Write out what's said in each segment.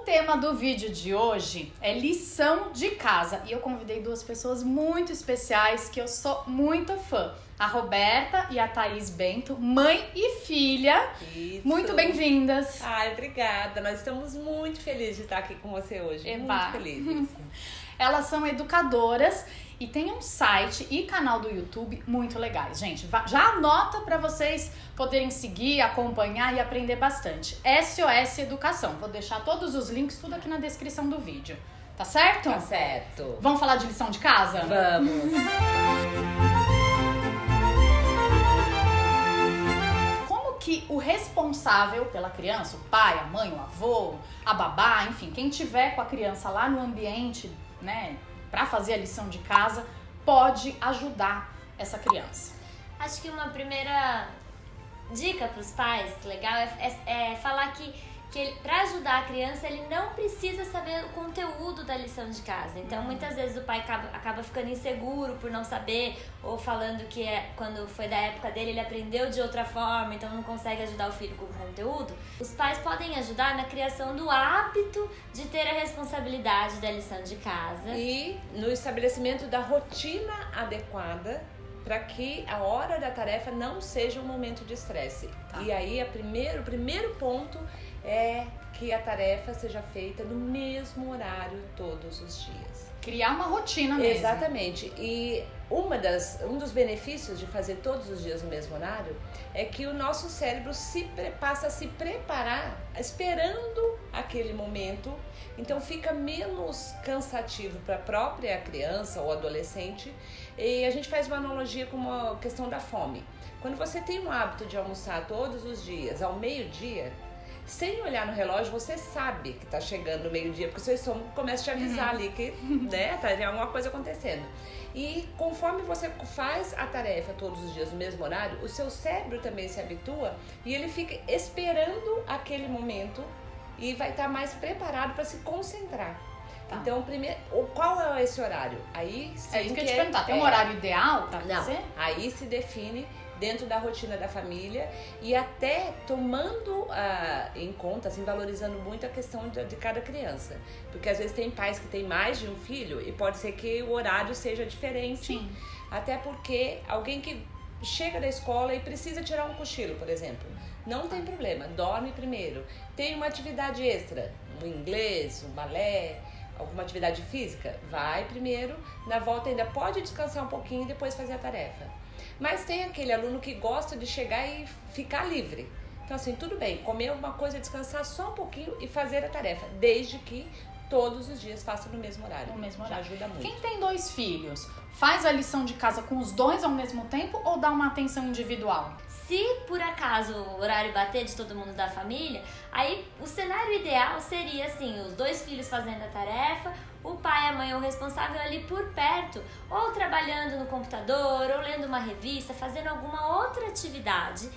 tema do vídeo de hoje é lição de casa e eu convidei duas pessoas muito especiais que eu sou muito fã. A Roberta e a Thaís Bento, mãe e filha. Isso. Muito bem-vindas. Ai, obrigada. Nós estamos muito felizes de estar aqui com você hoje. Eba. Muito felizes. Elas são educadoras e tem um site e canal do YouTube muito legais. Gente, já anota para vocês poderem seguir, acompanhar e aprender bastante. SOS Educação. Vou deixar todos os links tudo aqui na descrição do vídeo. Tá certo? Tá certo. Vamos falar de lição de casa? Vamos. Que o responsável pela criança, o pai, a mãe, o avô, a babá, enfim, quem tiver com a criança lá no ambiente, né, para fazer a lição de casa, pode ajudar essa criança. Acho que uma primeira dica para os pais, legal, é falar que para ajudar a criança, ele não precisa saber o conteúdo da lição de casa. Então, muitas vezes o pai acaba ficando inseguro por não saber, ou falando que quando foi da época dele, ele aprendeu de outra forma, então não consegue ajudar o filho com o conteúdo. Os pais podem ajudar na criação do hábito de ter a responsabilidade da lição de casa. E no estabelecimento da rotina adequada para que a hora da tarefa não seja um momento de estresse. Tá. E aí, o primeiro ponto é que a tarefa seja feita no mesmo horário todos os dias. Criar uma rotina mesmo. Exatamente. E um dos benefícios de fazer todos os dias no mesmo horário é que o nosso cérebro passa a se preparar esperando aquele momento. Então fica menos cansativo para a própria criança ou adolescente. E a gente faz uma analogia com a questão da fome. Quando você tem um hábito de almoçar todos os dias ao meio-dia, sem olhar no relógio, você sabe que tá chegando o meio-dia, porque o seu estômago começa a te avisar ali que, né, tem alguma coisa acontecendo. E conforme você faz a tarefa todos os dias no mesmo horário, o seu cérebro também se habitua e ele fica esperando aquele momento e vai estar mais preparado para se concentrar. Tá. Então, qual é esse horário? Aí sim, é isso que eu ia te perguntar. Tem um horário ideal para você? Aí se define dentro da rotina da família e até tomando em conta, assim, valorizando muito a questão de cada criança. Porque às vezes tem pais que têm mais de um filho e pode ser que o horário seja diferente. Sim. Até porque alguém que chega da escola e precisa tirar um cochilo, por exemplo, não tem problema, dorme primeiro. Tem uma atividade extra, um inglês, um balé, alguma atividade física, vai primeiro, na volta ainda pode descansar um pouquinho e depois fazer a tarefa. Mas tem aquele aluno que gosta de chegar e ficar livre. Então assim, tudo bem, comer alguma coisa, descansar só um pouquinho e fazer a tarefa, desde que todos os dias faça no mesmo horário. No mesmo horário. Já ajuda muito. Quem tem 2 filhos, faz a lição de casa com os 2 ao mesmo tempo ou dá uma atenção individual? Se por acaso o horário bater de todo mundo da família, aí o cenário ideal seria assim, os 2 filhos fazendo a tarefa, o pai, a mãe ou o responsável ali por perto, ou trabalhando no computador, ou lendo uma revista, fazendo alguma outra atividade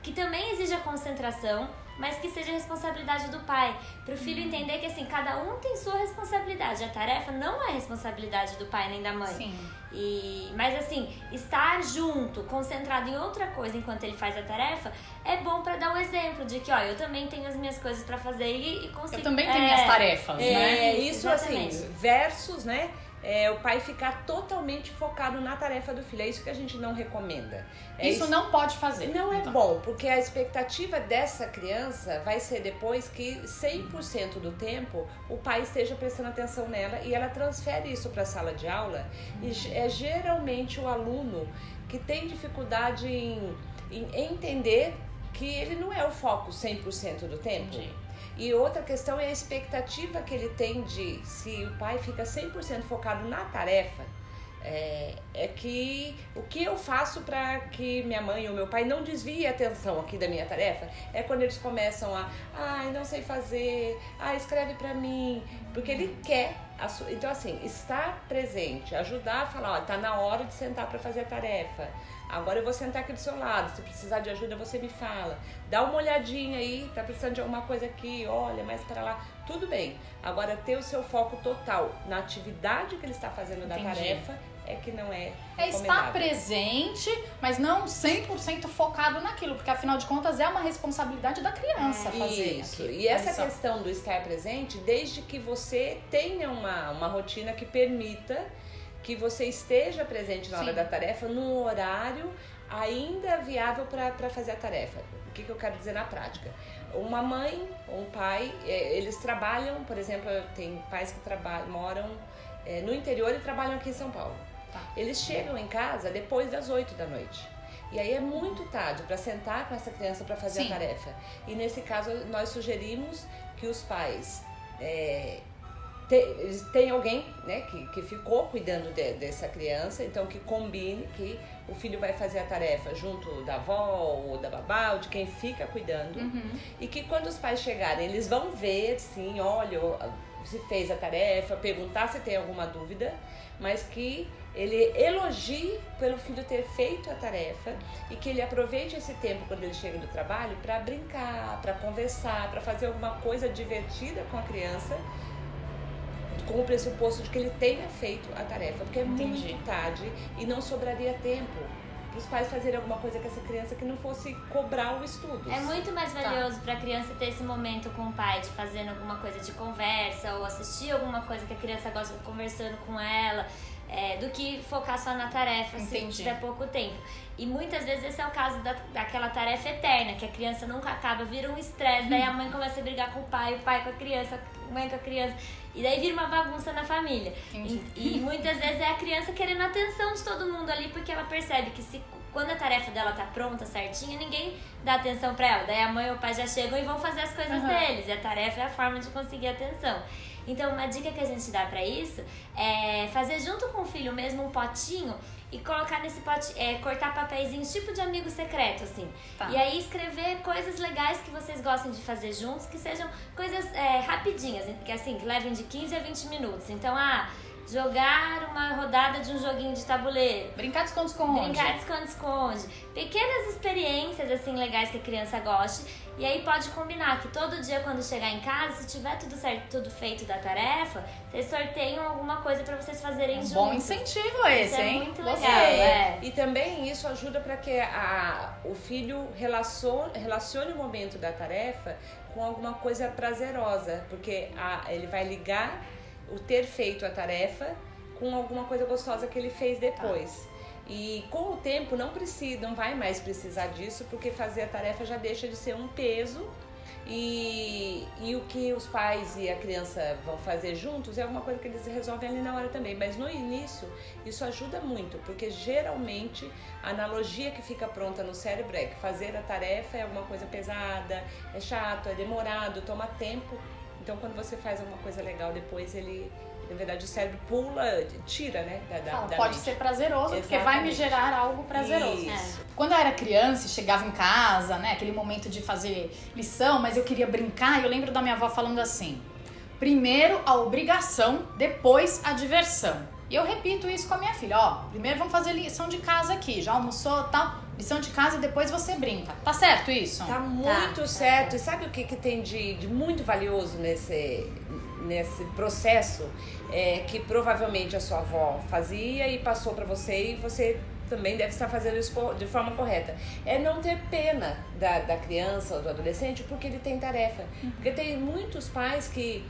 que também exija concentração, mas que seja responsabilidade do pai, para o filho entender que assim, cada um tem sua responsabilidade, a tarefa não é responsabilidade do pai nem da mãe. Sim. Mas assim, estar junto, concentrado em outra coisa enquanto ele faz a tarefa, é bom para dar um exemplo de que, ó, eu também tenho as minhas coisas para fazer e consigo... Eu também tenho minhas tarefas, né? Isso assim, versus, né? O pai ficar totalmente focado na tarefa do filho. É isso que a gente não recomenda. Isso não pode fazer. Não é bom, porque a expectativa dessa criança vai ser depois que 100% do tempo o pai esteja prestando atenção nela e ela transfere isso para a sala de aula. E é geralmente o aluno que tem dificuldade em entender que ele não é o foco 100% do tempo. Entendi. E outra questão é a expectativa que ele tem de, se o pai fica 100% focado na tarefa, que o que eu faço para que minha mãe ou meu pai não desvie a atenção aqui da minha tarefa é quando eles começam não sei fazer, escreve para mim, porque ele quer. Então assim, estar presente, ajudar a falar, tá na hora de sentar para fazer a tarefa. Agora eu vou sentar aqui do seu lado, se precisar de ajuda você me fala. Dá uma olhadinha aí, tá precisando de alguma coisa aqui, olha mais para lá. Tudo bem. Agora ter o seu foco total na atividade que ele está fazendo da tarefa é que não é É estar presente, mas não 100% focado naquilo, porque afinal de contas é uma responsabilidade da criança fazer isso. Aquilo. E essa questão do estar presente, desde que você tenha uma rotina que permita que você esteja presente na hora da tarefa, num horário ainda viável para fazer a tarefa. O que eu quero dizer na prática? Uma mãe ou um pai, eles trabalham, por exemplo, tem pais que moram no interior e trabalham aqui em São Paulo. Tá. Eles chegam em casa depois das 8 da noite. E aí é muito tarde para sentar com essa criança para fazer a tarefa. E nesse caso nós sugerimos que os pais tem alguém, né, que ficou cuidando dessa criança, então que combine que o filho vai fazer a tarefa junto da avó ou da babá ou de quem fica cuidando. E que quando os pais chegarem, eles vão ver, sim, olha, se fez a tarefa, perguntar se tem alguma dúvida, mas que ele elogie pelo filho ter feito a tarefa e que ele aproveite esse tempo quando ele chega do trabalho para brincar, para conversar, para fazer alguma coisa divertida com a criança, com o pressuposto de que ele tenha feito a tarefa, porque é muito tarde e não sobraria tempo para os pais fazerem alguma coisa com essa criança que não fosse cobrar o estudo. É muito mais valioso para a criança ter esse momento com o pai, de fazendo alguma coisa de conversa ou assistir alguma coisa que a criança gosta de conversando com ela, do que focar só na tarefa se tiver pouco tempo. E muitas vezes esse é o caso daquela tarefa eterna, que a criança nunca acaba, vira um estresse, daí a mãe começa a brigar com o pai com a criança, a mãe com a criança, e daí vira uma bagunça na família. E muitas vezes é a criança querendo a atenção de todo mundo ali, porque ela percebe que quando a tarefa dela tá pronta, certinha, ninguém dá atenção pra ela. Daí a mãe ou o pai já chegam e vão fazer as coisas deles, e a tarefa é a forma de conseguir atenção. Então, uma dica que a gente dá pra isso é fazer junto com o filho mesmo um potinho e colocar nesse pote, cortar papeizinhos tipo de amigo secreto, assim. E aí escrever coisas legais que vocês gostam de fazer juntos, que sejam coisas rapidinhas, que assim, que levem de 15 a 20 minutos. Então, jogar uma rodada de um joguinho de tabuleiro. Brincar de esconde-esconde. Brincar de esconde-esconde. Pequenas experiências, assim, legais que a criança goste. E aí pode combinar que todo dia, quando chegar em casa, se tiver tudo certo, tudo feito da tarefa, vocês sorteiam alguma coisa pra vocês fazerem juntos. Bom incentivo esse, hein? É muito legal. E também isso ajuda para que o filho relacione o momento da tarefa com alguma coisa prazerosa, porque ele vai ligar o ter feito a tarefa com alguma coisa gostosa que ele fez depois. E com o tempo não vai mais precisar disso, porque fazer a tarefa já deixa de ser um peso e o que os pais e a criança vão fazer juntos é alguma coisa que eles resolvem ali na hora também. Mas no início isso ajuda muito, porque geralmente a analogia que fica pronta no cérebro é que fazer a tarefa é alguma coisa pesada, é chato, é demorado, toma tempo. Então quando você faz alguma coisa legal depois, na verdade o cérebro tira, né, da pode mente. ser prazeroso, porque vai me gerar algo prazeroso. Isso. Quando eu era criança, chegava em casa, né, aquele momento de fazer lição, mas eu queria brincar, e eu lembro da minha avó falando assim: primeiro a obrigação, depois a diversão. E eu repito isso com a minha filha, primeiro vamos fazer lição de casa aqui, já almoçou, tal, lição de casa e depois você brinca. Tá certo isso? Tá muito certo. E sabe o que tem de muito valioso nesse processo? Que provavelmente a sua avó fazia e passou pra você, e você também deve estar fazendo isso de forma correta. É não ter pena da criança ou do adolescente porque ele tem tarefa. Porque tem muitos pais que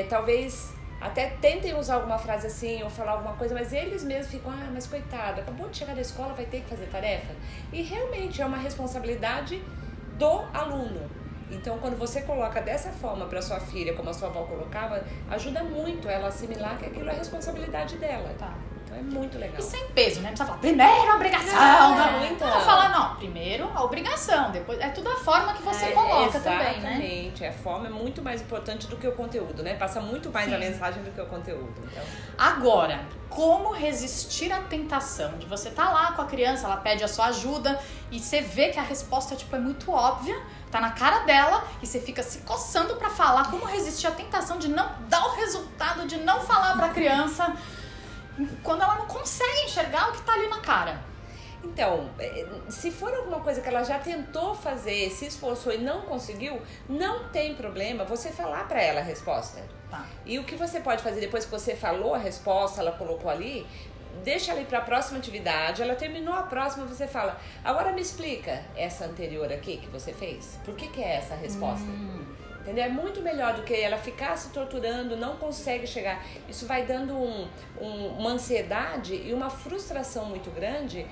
talvez até tentem usar alguma frase assim ou falar alguma coisa, mas eles mesmos ficam, mas coitado, acabou de chegar da escola, vai ter que fazer tarefa. E realmente é uma responsabilidade do aluno. Então, quando você coloca dessa forma para sua filha, como a sua avó colocava, ajuda muito ela a assimilar que aquilo é responsabilidade dela. Então é muito legal. E sem peso, né? Não precisa falar, primeiro a obrigação. Não. Falar, primeiro a obrigação, depois é tudo a forma que você coloca também, né? Exatamente. A forma é muito mais importante do que o conteúdo, né? Passa muito mais a mensagem do que o conteúdo. Então. Agora, como resistir à tentação de você estar lá com a criança, ela pede a sua ajuda e você vê que a resposta é muito óbvia, tá na cara dela e você fica se coçando pra falar. Como resistir à tentação de não dar o resultado, de não falar pra criança quando ela não consegue enxergar o que tá ali na cara? Então, se for alguma coisa que ela já tentou fazer, se esforçou e não conseguiu, não tem problema você falar pra ela a resposta. E o que você pode fazer depois que você falou a resposta, ela colocou ali, deixa ela ir para a próxima atividade, ela terminou a próxima, você fala, agora me explica essa anterior aqui que você fez. Por que é essa a resposta? Entendeu? É muito melhor do que ela ficar se torturando, não consegue chegar. Isso vai dando uma ansiedade e uma frustração muito grande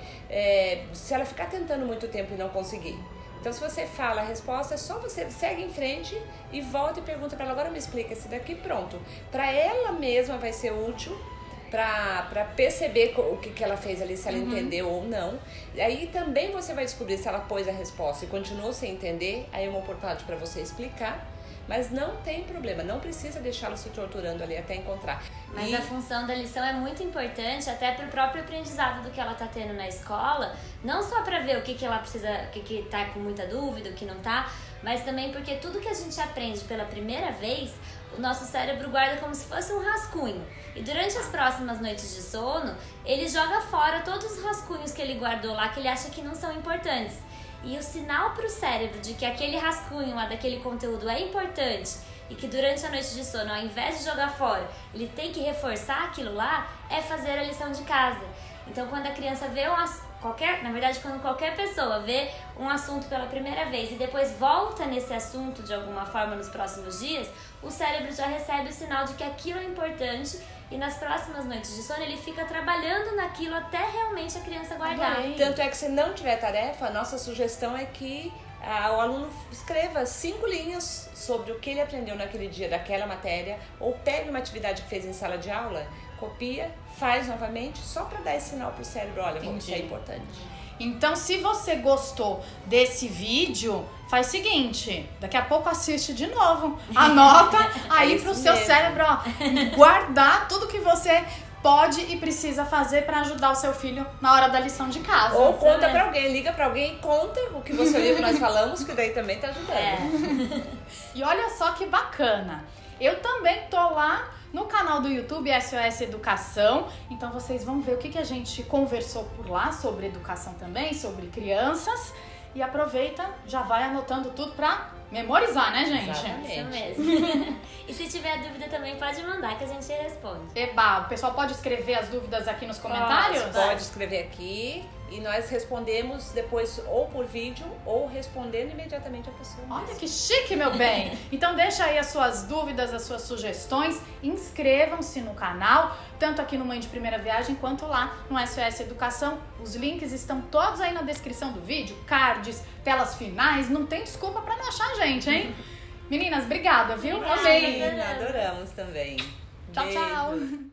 se ela ficar tentando muito tempo e não conseguir. Então, se você fala a resposta, é só você segue em frente e volta e pergunta para ela, agora me explica esse daqui, pronto. Para ela mesma vai ser útil, para perceber o que ela fez ali, se ela entendeu ou não. E aí também você vai descobrir se ela pôs a resposta e continuou sem entender, aí é uma oportunidade para você explicar. Mas não tem problema, não precisa deixá-lo se torturando ali até encontrar. Mas a função da lição é muito importante até para o próprio aprendizado do que ela está tendo na escola, não só para ver o que ela precisa, o que tá com muita dúvida, o que não tá, mas também porque tudo que a gente aprende pela primeira vez, o nosso cérebro guarda como se fosse um rascunho. E durante as próximas noites de sono, ele joga fora todos os rascunhos que ele guardou lá, que ele acha que não são importantes. E o sinal para o cérebro de que aquele rascunho lá daquele conteúdo é importante e que durante a noite de sono, ao invés de jogar fora, ele tem que reforçar aquilo lá, é fazer a lição de casa. Então, quando a criança vê quando qualquer pessoa vê um assunto pela primeira vez e depois volta nesse assunto de alguma forma nos próximos dias, o cérebro já recebe o sinal de que aquilo é importante e nas próximas noites de sono ele fica trabalhando naquilo até realmente a criança guardar. Tanto é que se não tiver tarefa, a nossa sugestão é que o aluno escreva 5 linhas sobre o que ele aprendeu naquele dia daquela matéria, ou pegue uma atividade que fez em sala de aula, copia, faz novamente, só para dar esse sinal para o cérebro, olha, isso é importante. Então, se você gostou desse vídeo, faz o seguinte, daqui a pouco assiste de novo, anota aí pro seu cérebro, guardar tudo que você pode e precisa fazer para ajudar o seu filho na hora da lição de casa. Ou conta para alguém, liga para alguém e conta o que você ouviu que nós falamos, que daí também tá ajudando. E olha só que bacana, eu também tô lá no canal do YouTube SOS Educação, então vocês vão ver o que a gente conversou por lá sobre educação também, sobre crianças, e aproveita, já vai anotando tudo pra memorizar, né, gente? Exatamente. Isso mesmo. E se tiver dúvida também pode mandar que a gente responde. Eba, o pessoal pode escrever as dúvidas aqui nos comentários? Pode escrever aqui e nós respondemos depois ou por vídeo ou respondendo imediatamente a pessoa. Olha que chique, meu bem! Então deixa aí as suas dúvidas, as suas sugestões, inscrevam-se no canal, tanto aqui no Mãe de Primeira Viagem quanto lá no SOS Educação. Os links estão todos aí na descrição do vídeo, cards, telas finais, não tem desculpa pra não achar a gente, hein? Meninas, obrigada, viu? Amei! Adoramos também. Tchau, Beijo. tchau!